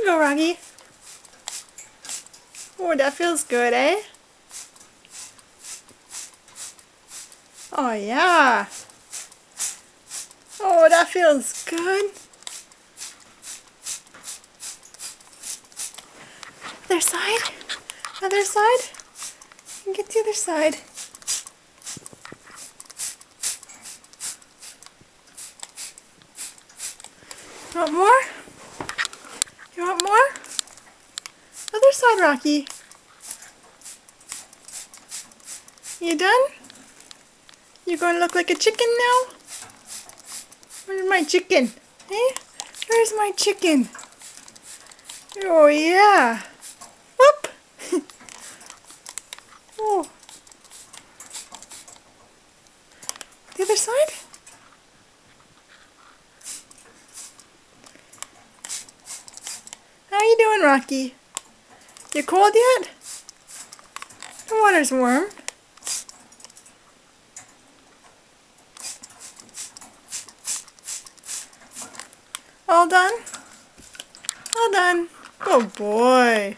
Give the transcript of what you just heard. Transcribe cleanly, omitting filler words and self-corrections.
you go, Rockey. Oh, that feels good, eh? Oh, yeah. Oh, that feels good. Other side. Other side. And get the other side. You want more? You want more? Other side, Rockey. You done? You gonna look like a chicken now? Where's my chicken? Hey? Where's my chicken? Oh yeah. Whoop! Oh. The other side? How you doing, Rockey? You cold yet? The water's warm. All done? All done. Good boy.